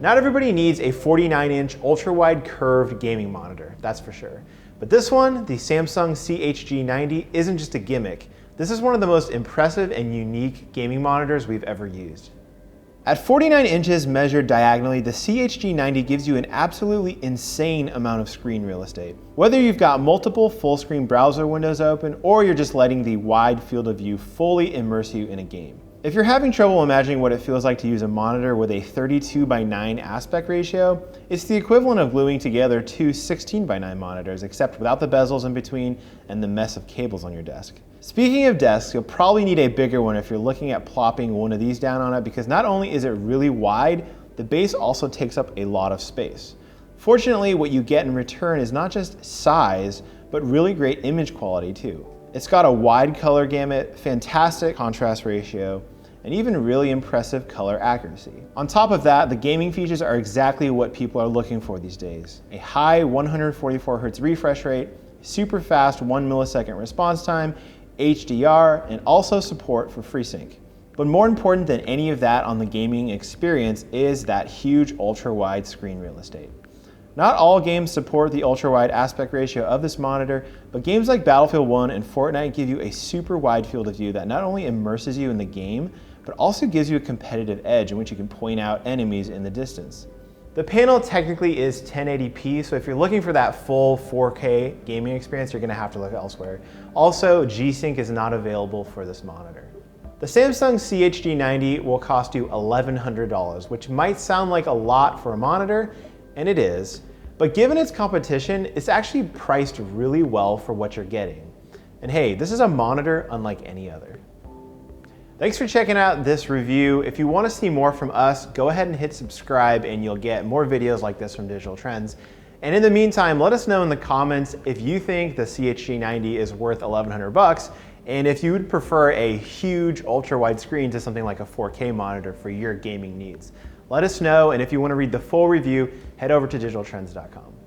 Not everybody needs a 49-inch ultra-wide curved gaming monitor, that's for sure. But this one, the Samsung CHG90, isn't just a gimmick. This is one of the most impressive and unique gaming monitors we've ever used. At 49 inches measured diagonally, the CHG90 gives you an absolutely insane amount of screen real estate. Whether you've got multiple full-screen browser windows open or you're just letting the wide field of view fully immerse you in a game. If you're having trouble imagining what it feels like to use a monitor with a 32:9 aspect ratio, it's the equivalent of gluing together two 16:9 monitors, except without the bezels in between and the mess of cables on your desk. Speaking of desks, you'll probably need a bigger one if you're looking at plopping one of these down on it, because not only is it really wide, the base also takes up a lot of space. Fortunately, what you get in return is not just size, but really great image quality too. It's got a wide color gamut, fantastic contrast ratio, and even really impressive color accuracy. On top of that, the gaming features are exactly what people are looking for these days. A high 144 Hz refresh rate, super fast 1 millisecond response time, HDR, and also support for FreeSync. But more important than any of that on the gaming experience is that huge ultra-wide screen real estate. Not all games support the ultra-wide aspect ratio of this monitor, but games like Battlefield 1 and Fortnite give you a super wide field of view that not only immerses you in the game, but also gives you a competitive edge in which you can point out enemies in the distance. The panel technically is 1080p, so if you're looking for that full 4K gaming experience, you're gonna have to look elsewhere. Also, G-Sync is not available for this monitor. The Samsung CHG90 will cost you $1,100, which might sound like a lot for a monitor, and it is, but given its competition, it's actually priced really well for what you're getting. And hey, this is a monitor unlike any other. Thanks for checking out this review. If you want to see more from us, go ahead and hit subscribe and you'll get more videos like this from Digital Trends. And in the meantime, let us know in the comments if you think the CHG90 is worth $1,100 and if you would prefer a huge ultra-wide screen to something like a 4K monitor for your gaming needs. Let us know, and if you want to read the full review, head over to digitaltrends.com.